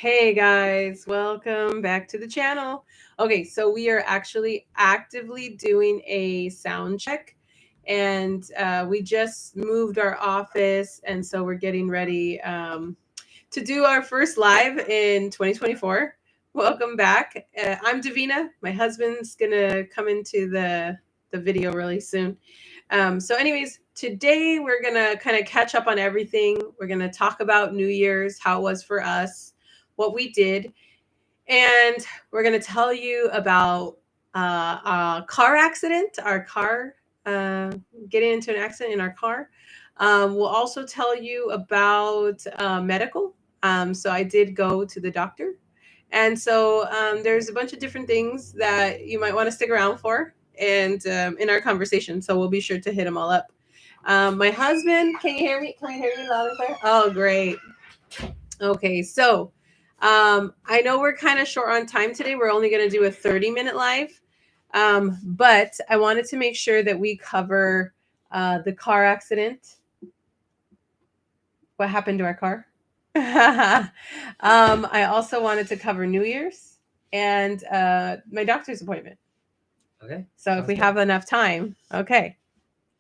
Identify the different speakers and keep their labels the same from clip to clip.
Speaker 1: Hey guys, welcome back to the channel. Okay, so we are actually actively doing a sound check, and we just moved our office, and so we're getting ready to do our first live in 2024. Welcome back. I'm Davina. My husband's gonna come into the video really soon. Anyways, today we're gonna kind of catch up on everything. We're gonna talk about New Year's, how it was for us, what we did, and we're gonna tell you about a car accident, our car getting into an accident in our car. We'll also tell you about medical. So I did go to the doctor, and so there's a bunch of different things that you might want to stick around for, and in our conversation. So we'll be sure to hit them all up. My husband, can you hear me? Can you hear me loud and clear? Oh, great. Okay, so I know we're kind of short on time today. We're only going to do a 30-minute live. But I wanted to make sure that we cover the car accident. What happened to our car? I also wanted to cover New Year's and my doctor's appointment.
Speaker 2: Okay.
Speaker 1: So if we have enough time, okay.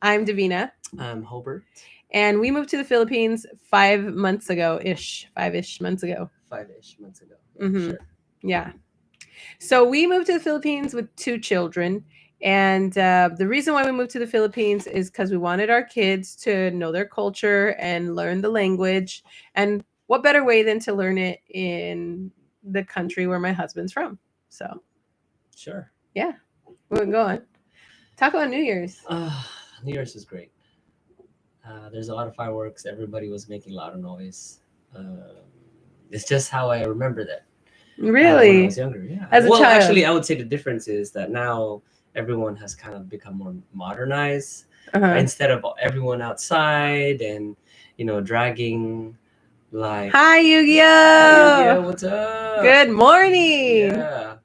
Speaker 1: I'm Davina.
Speaker 2: I'm Hobart.
Speaker 1: And we moved to the Philippines 5 months ago-ish, 5-ish months ago.
Speaker 2: 5-ish months ago.
Speaker 1: Mm-hmm.
Speaker 2: Sure.
Speaker 1: Yeah. So we moved to the Philippines with 2 children. And the reason why we moved to the Philippines is because we wanted our kids to know their culture and learn the language. And what better way than to learn it in the country where my husband's from? So,
Speaker 2: Sure.
Speaker 1: Yeah, we'll go on. Talk about New Year's.
Speaker 2: New Year's was great. There's a lot of fireworks. Everybody was making a lot of noise. It's just how I remember that.
Speaker 1: Really?
Speaker 2: When I was younger, yeah.
Speaker 1: As a child?
Speaker 2: Actually, I would say the difference is that now everyone has kind of become more modernized. Instead of everyone outside and, dragging like...
Speaker 1: Hi, Yu-Gi-Oh!
Speaker 2: Hi, Yu-Gi-Oh! What's up?
Speaker 1: Good morning!
Speaker 2: Yeah.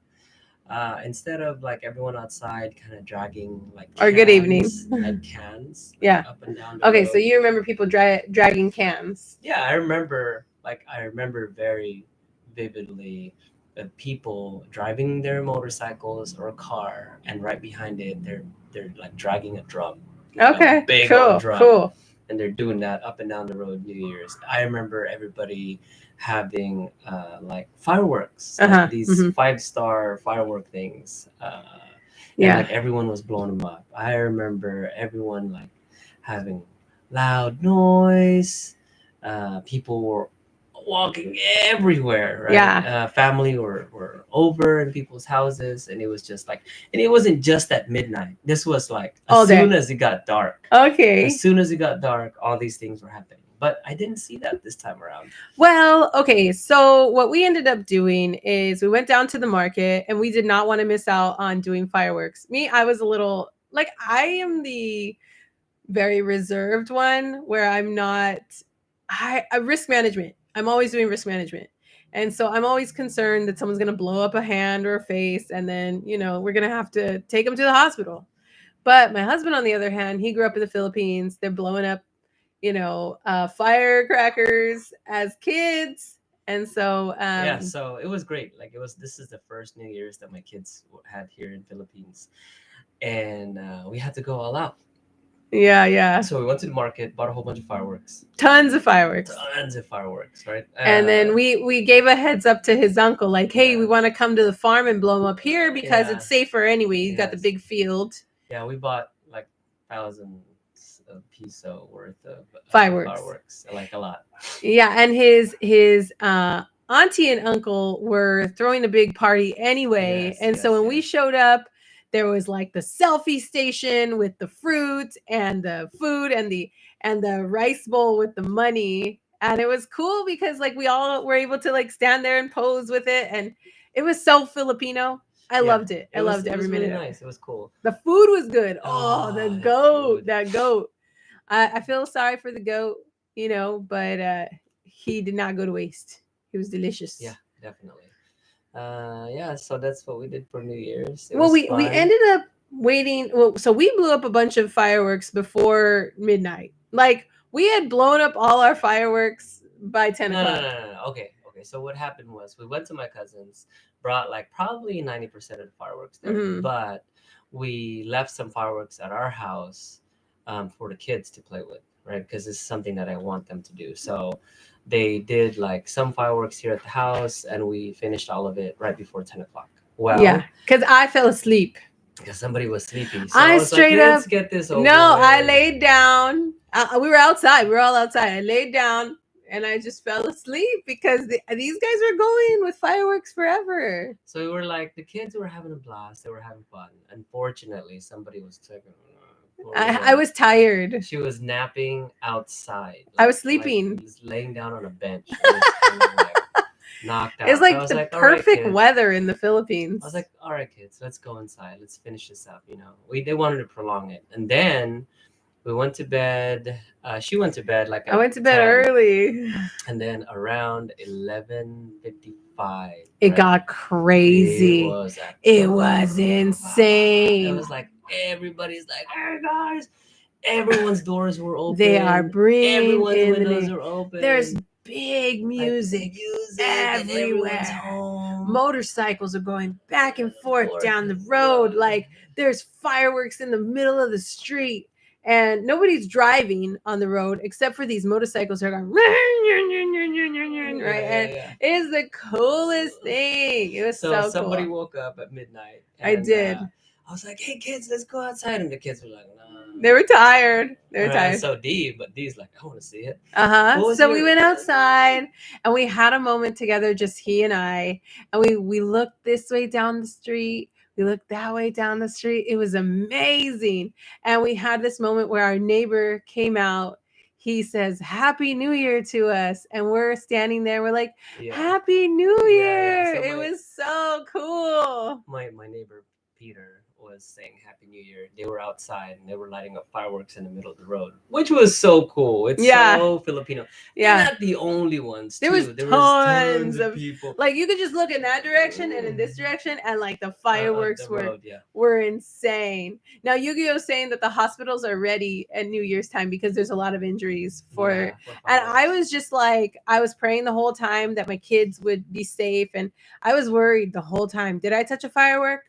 Speaker 2: Instead of like everyone outside kind of dragging like
Speaker 1: or good evening
Speaker 2: and cans
Speaker 1: yeah
Speaker 2: up and down
Speaker 1: okay
Speaker 2: road.
Speaker 1: So you remember people dragging cans?
Speaker 2: Yeah, I remember very vividly people driving their motorcycles or car, and right behind it they're like dragging a drum.
Speaker 1: Okay,
Speaker 2: big
Speaker 1: cool
Speaker 2: drum,
Speaker 1: cool.
Speaker 2: And they're doing that up and down the road New Year's. I remember everybody having like fireworks, like these 5-star firework things. And like everyone was blowing them up. I remember everyone like having loud noise. People were walking everywhere, right?
Speaker 1: Yeah.
Speaker 2: Family were over in people's houses, and it was just like, and it wasn't just at midnight. This was like as soon as it got dark.
Speaker 1: Okay.
Speaker 2: As soon as it got dark, all these things were happening. But I didn't see that this time around.
Speaker 1: Well, okay. So what we ended up doing is we went down to the market, and we did not want to miss out on doing fireworks. I was a little like, I am the very reserved one where I'm not. I risk management. I'm always doing risk management. And so I'm always concerned that someone's going to blow up a hand or a face, and then, we're going to have to take them to the hospital. But my husband, on the other hand, he grew up in the Philippines. They're blowing up, firecrackers as kids. And so
Speaker 2: so it was great. Like this is the first New Year's that my kids had here in Philippines, and we had to go all out.
Speaker 1: Yeah.
Speaker 2: So we went to the market, bought a whole bunch of fireworks.
Speaker 1: Tons of fireworks,
Speaker 2: right?
Speaker 1: And then we gave a heads up to his uncle, like, hey, we want to come to the farm and blow them up here because it's safer anyway. You got the big field.
Speaker 2: Yeah, we bought like thousands of peso worth of
Speaker 1: fireworks,
Speaker 2: like a lot.
Speaker 1: Yeah, and his auntie and uncle were throwing a big party anyway. So when we showed up, there was like the selfie station with the fruit and the food and the rice bowl with the money. And it was cool because like we all were able to like stand there and pose with it. And it was so Filipino. I loved it. I loved every minute.
Speaker 2: It was really nice. It was cool.
Speaker 1: The food was good. The goat. That goat. I feel sorry for the goat, but he did not go to waste. It was delicious.
Speaker 2: Yeah, definitely. So that's what we did for New Year's.
Speaker 1: We ended up waiting. Well, so we blew up a bunch of fireworks before midnight. Like we had blown up all our fireworks by 10 o'clock.
Speaker 2: No. Okay. Okay, so what happened was we went to my cousin's, brought like probably 90% of the fireworks there, but we left some fireworks at our house for the kids to play with, right? Because this is something that I want them to do. So they did like some fireworks here at the house, and we finished all of it right before 10 o'clock. Well,
Speaker 1: yeah, because I fell asleep.
Speaker 2: Because somebody was sleepy. So
Speaker 1: I
Speaker 2: was
Speaker 1: straight
Speaker 2: like,
Speaker 1: up
Speaker 2: let's get this over
Speaker 1: no,
Speaker 2: with.
Speaker 1: I laid down. We were outside. We were all outside. I laid down and I just fell asleep because these guys were going with fireworks forever.
Speaker 2: So we were like, the kids were having a blast. They were having fun. Unfortunately, somebody was taking.
Speaker 1: I was tired.
Speaker 2: She was napping outside.
Speaker 1: I was sleeping.
Speaker 2: Like, laying down on a bench. And kind of like knocked out.
Speaker 1: It's like
Speaker 2: so
Speaker 1: the
Speaker 2: like,
Speaker 1: perfect
Speaker 2: right,
Speaker 1: weather in the Philippines.
Speaker 2: I was like, all right, kids, let's go inside. Let's finish this up. You know, they wanted to prolong it. And then we went to bed. She went to bed like
Speaker 1: I went to bed early.
Speaker 2: And then around 11:55,
Speaker 1: it got crazy. It was insane.
Speaker 2: It was like everybody's like, hey guys, everyone's doors were open.
Speaker 1: They are bringing
Speaker 2: everyone's windows are open.
Speaker 1: There's big music, everywhere. Home. Motorcycles are going back and forth down the road. Like there's fireworks in the middle of the street. And nobody's driving on the road except for these motorcycles that are going, right? And it is the coolest thing. It was so
Speaker 2: somebody
Speaker 1: cool.
Speaker 2: woke up at midnight.
Speaker 1: I did.
Speaker 2: I was like, hey kids, let's go outside. And the kids were like, no.
Speaker 1: They were tired. They were tired.
Speaker 2: So D's like, I want to see it.
Speaker 1: So we went outside and we had a moment together, just he and I. And we looked this way down the street. We looked that way down the street. It was amazing. And we had this moment where our neighbor came out. He says, Happy New Year to us. And we're standing there. We're like, Happy New Year. So it was so cool.
Speaker 2: My neighbor, Peter, was saying Happy New Year. They were outside and they were lighting up fireworks in the middle of the road, which was so cool. It's so Filipino.
Speaker 1: Yeah.
Speaker 2: They're not the only ones.
Speaker 1: There was tons of
Speaker 2: people.
Speaker 1: Like you could just look in that direction and in this direction, and like the fireworks were insane. Now Yu-Gi-Oh's saying that the hospitals are ready at New Year's time because there's a lot of injuries for and I was just like, I was praying the whole time that my kids would be safe, and I was worried the whole time. Did I touch a firework?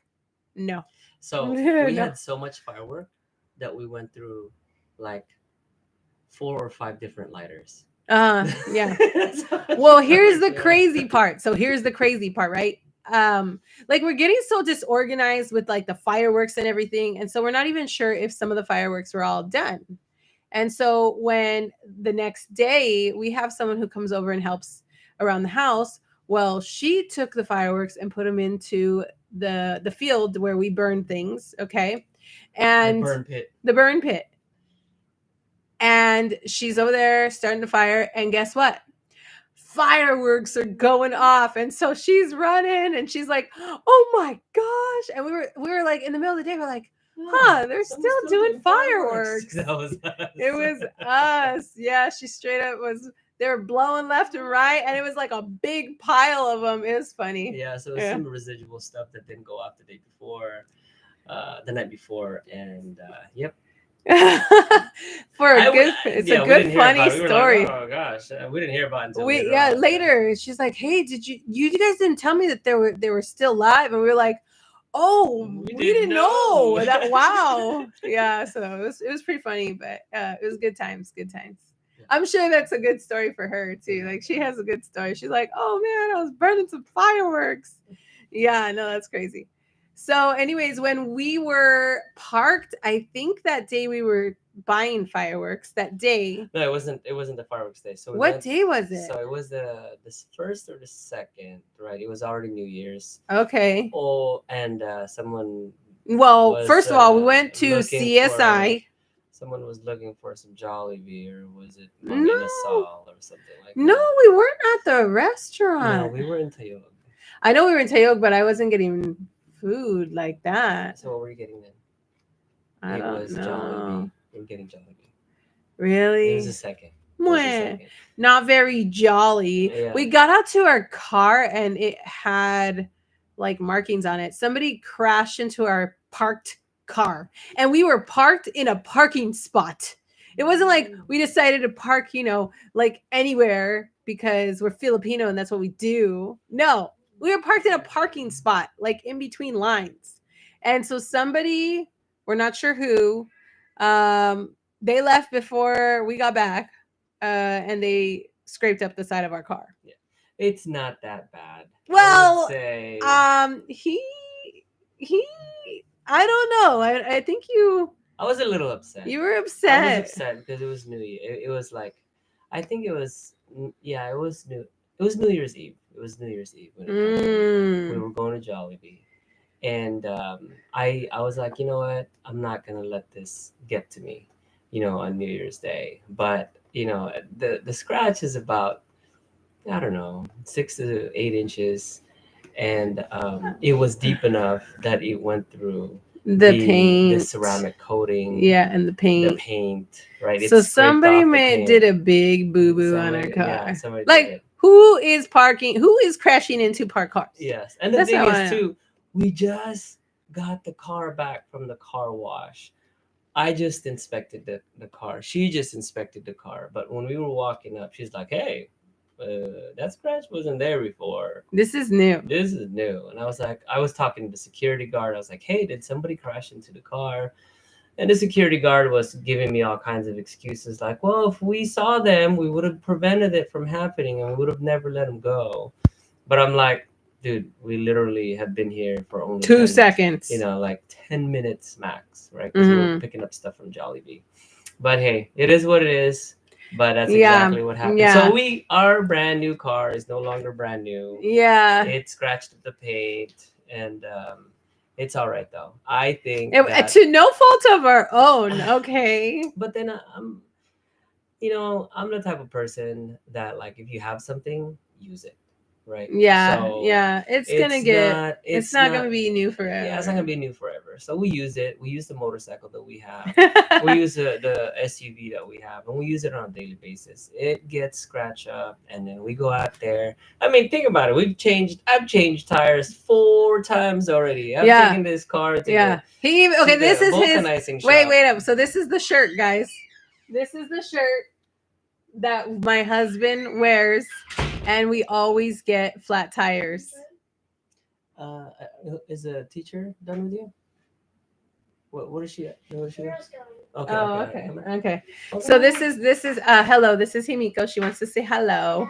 Speaker 1: No.
Speaker 2: So we had so much firework that we went through like 4 or 5 different lighters.
Speaker 1: Yeah. Well, here's the crazy part. So here's the crazy part, right? Like we're getting so disorganized with like the fireworks and everything. And so we're not even sure if some of the fireworks were all done. And so when the next day we have someone who comes over and helps around the house, well, she took the fireworks and put them into the field where we burn things, okay? And the burn pit. And she's over there starting to fire, and guess what? Fireworks are going off. And so she's running and she's like, oh my gosh. And we were like in the middle of the day, we're like, they're still doing fireworks.
Speaker 2: That was us.
Speaker 1: It was us. Yeah, she straight up was. They were blowing left and right, and it was like a big pile of them. It was funny.
Speaker 2: Yeah, so it was some residual stuff that didn't go off the night before, and yep.
Speaker 1: For a good funny story.
Speaker 2: Like, oh gosh, we didn't hear about it until
Speaker 1: later. She's like, hey, did you guys didn't tell me that they were still live, and we were like, oh, we didn't know that. Wow. Yeah, so it was pretty funny, but it was good times. I'm sure that's a good story for her too. Like she has a good story. She's like, oh man, I was burning some fireworks. Yeah, no, that's crazy. So anyways, when we were parked, I think that day we were buying fireworks that day.
Speaker 2: No, it wasn't the fireworks day. So
Speaker 1: what day was it?
Speaker 2: So it was the first or the second, right? It was already New Year's.
Speaker 1: Okay.
Speaker 2: Oh, and someone.
Speaker 1: Well, first of all, we went to CSI.
Speaker 2: Someone was looking for some Jollibee, or was it Asal or something like that?
Speaker 1: No, we weren't at the restaurant.
Speaker 2: No, we were in Tayog.
Speaker 1: I know we were in Tayog, but I wasn't getting food like that.
Speaker 2: So what were you getting then?
Speaker 1: I don't know.
Speaker 2: Jollibee. We were getting Jollibee.
Speaker 1: Really?
Speaker 2: It was a second.
Speaker 1: Not very jolly. Yeah. We got out to our car and it had like markings on it. Somebody crashed into our parked car, and we were parked in a parking spot. It wasn't like we decided to park, like anywhere because we're Filipino and that's what we do. No, we were parked in a parking spot, like in between lines. And so somebody, we're not sure who, they left before we got back, and they scraped up the side of our car.
Speaker 2: Yeah. It's not that bad.
Speaker 1: Well,
Speaker 2: I would say,
Speaker 1: I don't know. I think
Speaker 2: I was a little upset.
Speaker 1: You were upset.
Speaker 2: I was upset because it was New Year. It was like, I think it was, yeah, it was New Year's Eve. It was New Year's Eve when it happened. We were going to Jollibee, and I was like, you know what, I'm not gonna let this get to me, on New Year's Day. But the scratch is about, I don't know, 6 to 8 inches, and it was deep enough that it went through
Speaker 1: the paint,
Speaker 2: the ceramic coating,
Speaker 1: and the paint,
Speaker 2: right?
Speaker 1: So somebody did a big boo-boo on our car.
Speaker 2: Yeah,
Speaker 1: like, who is crashing into parked cars?
Speaker 2: Yes, and the thing is too, we just got the car back from the car wash. I just inspected the car. She just inspected the car, but when we were walking up, she's like, "Hey, that scratch wasn't there before.
Speaker 1: This is new."
Speaker 2: And I was like, I was talking to the security guard. I was like, "Hey, did somebody crash into the car?" And the security guard was giving me all kinds of excuses, like, "Well, if we saw them, we would have prevented it from happening, and we would have never let them go." But I'm like, dude, we literally have been here for only
Speaker 1: 2 seconds.
Speaker 2: Like 10 minutes max, right? Because we were picking up stuff from Jollibee. But hey, it is what it is. But that's exactly what happened. Yeah. So our brand new car is no longer brand new.
Speaker 1: Yeah.
Speaker 2: It scratched up the paint, and it's all right though. I think
Speaker 1: to no fault of our own. Okay.
Speaker 2: But then I'm the type of person that, like, if you have something, use it. Right.
Speaker 1: Yeah. So yeah. It's not gonna be new forever.
Speaker 2: Yeah, it's not gonna be new forever. So we use it. We use the motorcycle that we have. We use the SUV that we have, and we use it on a daily basis. It gets scratched up, and then we go out there. I mean, think about it. I've changed tires 4 times already. I've taken this car to
Speaker 1: this is his
Speaker 2: vulcanizing shop.
Speaker 1: Wait up. So this is the shirt, guys. This is the shirt that my husband wears, and we always get flat tires.
Speaker 2: Is a teacher done with you? What is she? Okay.
Speaker 1: Okay. So this is hello. This is Himiko. She wants to say hello.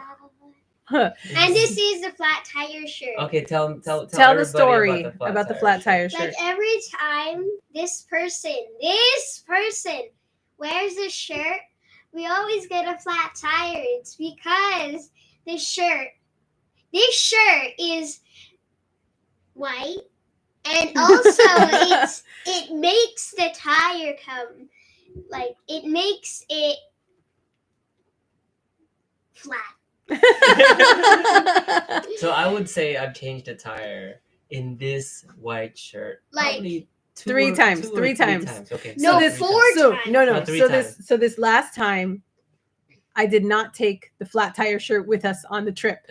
Speaker 3: And this is the flat tire shirt.
Speaker 2: Okay, tell
Speaker 1: the story about the flat tire shirt.
Speaker 3: Like, every time this person wears this shirt, we always get a flat tire. It's because this shirt is white, and also it makes the tire come, like, it makes it flat.
Speaker 2: So I would say I've changed a tire in this white shirt probably
Speaker 1: 3 times.
Speaker 2: Okay.
Speaker 3: No, 4 times.
Speaker 1: No.
Speaker 2: Three times.
Speaker 1: So this last time, I did not take the flat tire shirt with us on the trip.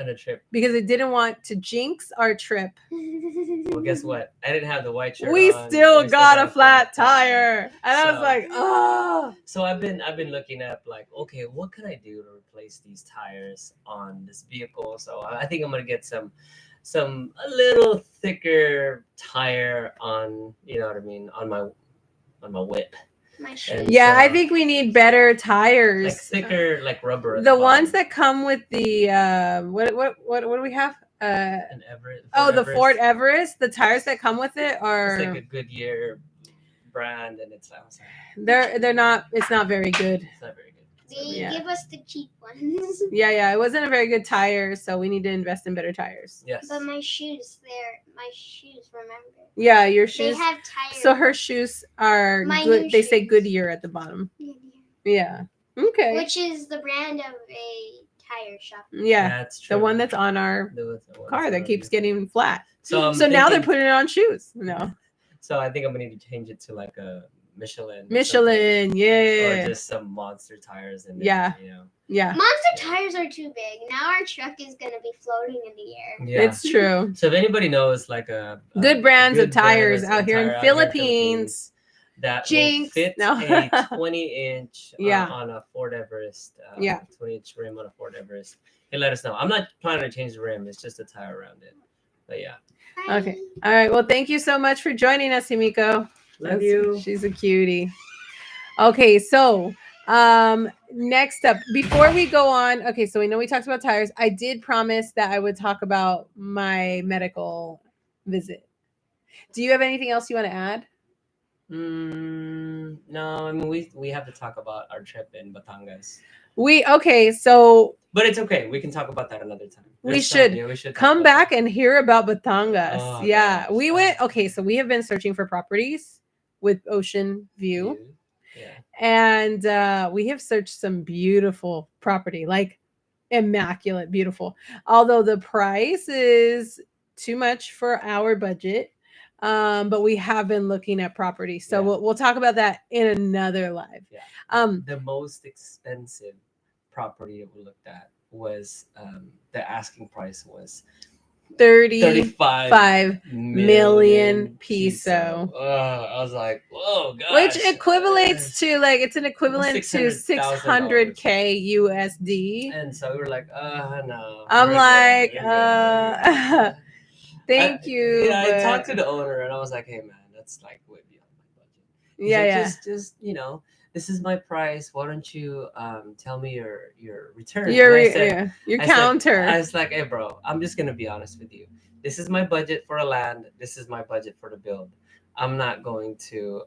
Speaker 1: Because I didn't want to jinx our trip.
Speaker 2: Well, guess what? I didn't have the white shirt.
Speaker 1: We still got a flat tire. And I was like, oh.
Speaker 2: So I've been looking up, like, okay, what can I do to replace these tires on this vehicle? So I think I'm gonna get a little thicker tire on, on my whip.
Speaker 1: I think we need better tires,
Speaker 2: like thicker, like rubber.
Speaker 1: The ones that come with the what do we have?
Speaker 2: An Everest.
Speaker 1: The Ford Everest. The tires that come with it are
Speaker 2: it's like a Goodyear brand, and it's
Speaker 1: they're not. It's not very good.
Speaker 2: It's not very good.
Speaker 3: They give us the cheap ones.
Speaker 1: Yeah. It wasn't a very good tire, so we need to invest in better tires.
Speaker 2: Yes.
Speaker 3: But my shoes, remember?
Speaker 1: Yeah, your shoes.
Speaker 3: They have tires.
Speaker 1: So her shoes are good. They say Goodyear at the bottom. Yeah. Okay.
Speaker 3: Which is the brand of a tire shop.
Speaker 1: Yeah.
Speaker 2: That's true.
Speaker 1: The one that's on our car that keeps getting flat. So
Speaker 2: now
Speaker 1: they're putting it on shoes. No.
Speaker 2: So I think I'm gonna need to change it to like a Michelin,
Speaker 1: yeah,
Speaker 2: or just some Monster tires in there.
Speaker 1: Yeah.
Speaker 3: Monster tires are too big. Now our truck is gonna be floating in the air.
Speaker 1: Yeah, it's true.
Speaker 2: So if anybody knows like a
Speaker 1: good brands of tires out here in Philippines,
Speaker 2: that
Speaker 1: Jinx.
Speaker 2: will fit
Speaker 1: No.
Speaker 2: a 20-inch
Speaker 1: Yeah.
Speaker 2: on a Ford Everest.
Speaker 1: Yeah.
Speaker 2: 20-inch rim on a Ford Everest. And let us know. I'm not planning to change the rim. It's just a tire around it. But yeah.
Speaker 1: Okay. All right. Well, thank you so much for joining us, Himiko.
Speaker 2: Love you.
Speaker 1: She's a cutie. Okay, so next up, before we go on, okay, so we know we talked about tires. I did promise that I would talk about my medical visit. Do you have anything else you want to add?
Speaker 2: No, I mean we have to talk about our trip in Batangas.
Speaker 1: Okay, so
Speaker 2: but it's okay. We can talk about that another time.
Speaker 1: We should come back and hear about Batangas.
Speaker 2: Oh,
Speaker 1: yeah,
Speaker 2: gosh.
Speaker 1: we went. Okay, so we have been searching for properties with ocean view.
Speaker 2: Yeah.
Speaker 1: And we have searched some beautiful property, like immaculate, beautiful. Although the price is too much for our budget, but we have been looking at property, so we'll talk about that in another live.
Speaker 2: Yeah. The most expensive property that we looked at was the asking price was 35 million peso. I was like, whoa, gosh.
Speaker 1: Which equivalates to like, it's an equivalent to 600K USD.
Speaker 2: And so we were like, no.
Speaker 1: I'm like, thank you.
Speaker 2: Yeah, I talked to the owner and I was like, hey man, that's like way beyond my budget. He's like, just this is my price. Why don't you tell me your return?
Speaker 1: Your counter.
Speaker 2: I was like, hey bro, I'm just gonna be honest with you. This is my budget for a land. This is my budget for the build. I'm not going to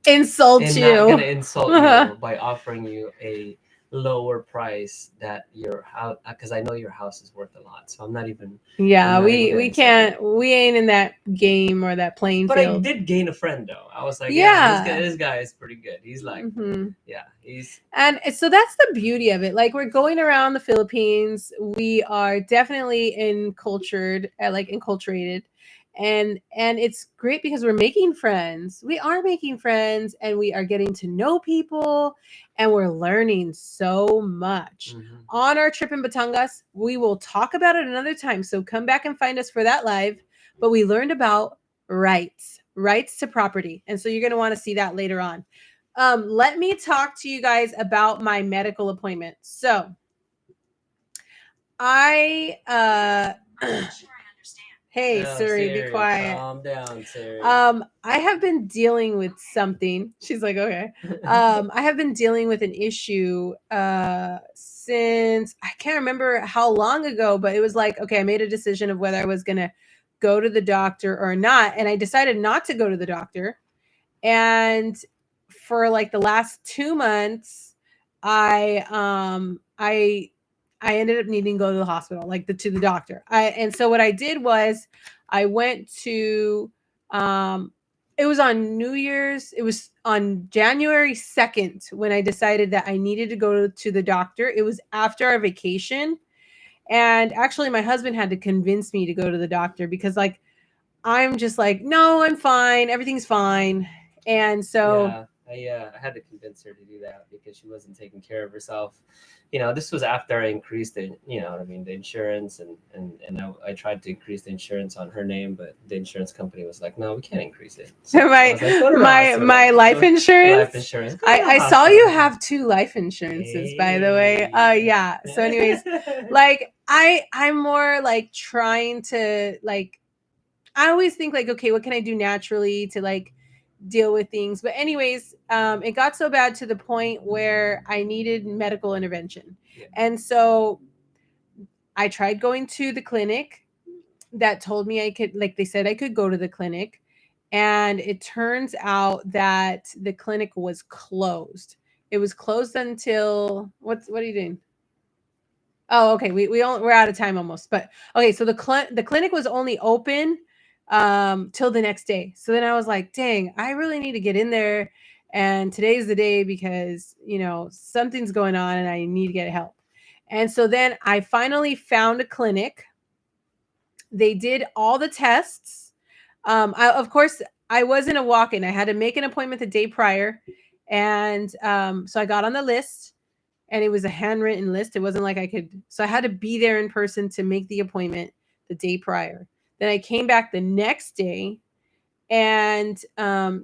Speaker 1: insult you.
Speaker 2: Not gonna insult you by offering you a lower price that your house, because I know your house is worth a lot, so I'm not even.
Speaker 1: Yeah, we can't. We ain't in that game or that playing field.
Speaker 2: But I did gain a friend though. I was like, yeah, this guy is pretty good. He's like, he's.
Speaker 1: And so that's the beauty of it. Like, we're going around the Philippines. We are definitely enculturated. And it's great because we're making friends. We are making friends, and we are getting to know people, and we're learning so much. On our trip in Batangas. We will talk about it another time, so come back and find us for that live. But we learned about rights to property, and so you're going to want to see that later on. Let me talk to you guys about my medical appointment. So Hey, Siri, be quiet.
Speaker 2: Calm down, Siri.
Speaker 1: I have been dealing with something. She's like, okay. I have been dealing with an issue since, I can't remember how long ago, but it was like, okay, I made a decision of whether I was going to go to the doctor or not. And I decided not to go to the doctor. And for like the last 2 months, I ended up needing to go to the hospital, like to the doctor. And so what I did was I went to, it was on New Year's. It was on January 2nd when I decided that I needed to go to the doctor. It was after our vacation. And actually my husband had to convince me to go to the doctor because like, I'm just like, no, I'm fine. Everything's fine. And so
Speaker 2: I had to convince her to do that because she wasn't taking care of herself. This was after I increased the insurance and I tried to increase the insurance on her name, but the insurance company was like, no, we can't increase it.
Speaker 1: So my life insurance. I saw you have 2 life insurances, by the way. Yeah. So anyways, like I'm more like trying to like, I always think like, okay, what can I do naturally to like deal with things? But anyways, it got so bad to the point where I needed medical intervention. And so I tried going to the clinic that told me I could, like they said I could go to the clinic. And it turns out that the clinic was closed. It was closed until what are you doing? Oh, okay. We're out of time almost. But okay, so the clinic was only open till the next day. So then I was like, dang, I really need to get in there, and today's the day because something's going on and I need to get help. And so then I finally found a clinic. They did all the tests. Of course I wasn't a walk-in. I had to make an appointment the day prior. And so I got on the list, and it was a handwritten list. It wasn't like so I had to be there in person to make the appointment the day prior. Then I came back the next day, And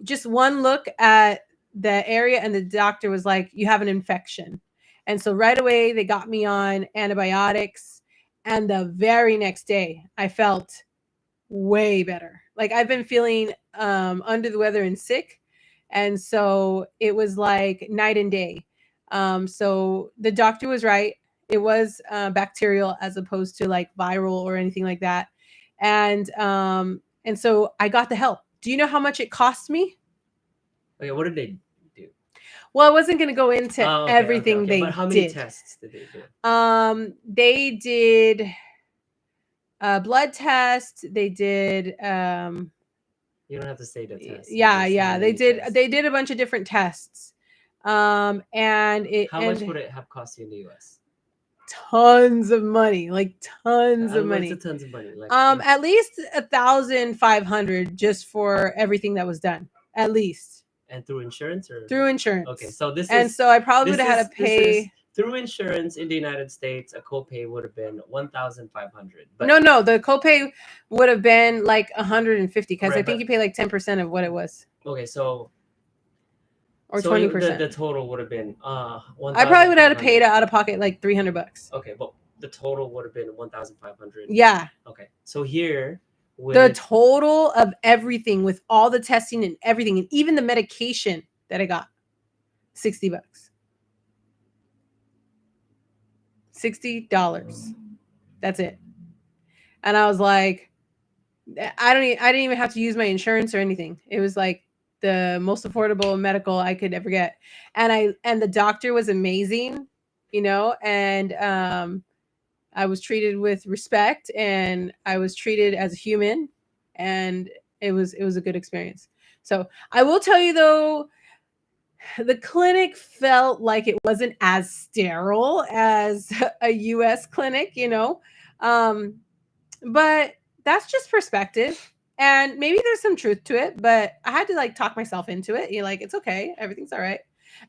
Speaker 1: just one look at the area, and the doctor was like, "You have an infection." And so right away they got me on antibiotics, and the very next day I felt way better. Like I've been feeling under the weather and sick, and so it was like night and day. So the doctor was right. It was bacterial as opposed to like viral or anything like that. And so I got the help. Do you know how much it cost me?
Speaker 2: Okay, what did they do?
Speaker 1: Well, I wasn't going to go into everything they did.
Speaker 2: But how many tests did they do?
Speaker 1: They did a blood test. They did.
Speaker 2: You don't have to say the test.
Speaker 1: Yeah. They did. Tests. They did a bunch of different tests. And
Speaker 2: how much would it have cost you in the U.S.?
Speaker 1: Tons of money, like tons of money.
Speaker 2: Tons of money. Like,
Speaker 1: at least 1,500 just for everything that was done. At least.
Speaker 2: And through insurance or
Speaker 1: through insurance.
Speaker 2: Okay, so
Speaker 1: so I probably would have had to pay
Speaker 2: through insurance in the United States. A copay would have been $1,500. But
Speaker 1: no, the copay would have been like $150 because I think you pay like 10% of what it was.
Speaker 2: Okay, so
Speaker 1: or 20%.
Speaker 2: The total would have been
Speaker 1: I probably would have paid out of pocket like $300.
Speaker 2: Okay, but the total would have been 1,500.
Speaker 1: Yeah.
Speaker 2: Okay, so here
Speaker 1: the total of everything with all the testing and everything, and even the medication that I got, $60. $60. That's it. And I was like, I didn't even have to use my insurance or anything. It was like the most affordable medical I could ever get. And the doctor was amazing, and I was treated with respect, and I was treated as a human, and it was a good experience. So I will tell you though, the clinic felt like it wasn't as sterile as a US clinic, but that's just perspective. And maybe there's some truth to it, but I had to like talk myself into it. You're like, it's okay. Everything's all right.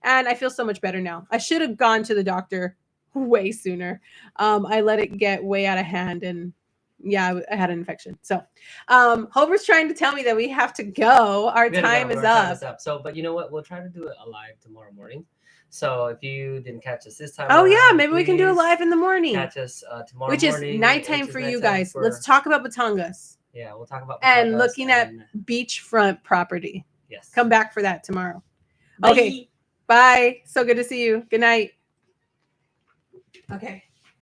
Speaker 1: And I feel so much better now. I should have gone to the doctor way sooner. I let it get way out of hand, and yeah, I had an infection. So Hober's trying to tell me that we have to go. Our time is up.
Speaker 2: So, but you know what? We'll try to do it live tomorrow morning. So if you didn't catch us this time,
Speaker 1: maybe we can do it live in the morning.
Speaker 2: Catch us tomorrow
Speaker 1: morning, which is nighttime for you guys. Let's talk about Batangas.
Speaker 2: Yeah, we'll talk about Batangas
Speaker 1: and looking at beachfront property.
Speaker 2: Yes.
Speaker 1: Come back for that tomorrow.
Speaker 2: Bye.
Speaker 1: Okay. Bye. So good to see you. Good night. Okay.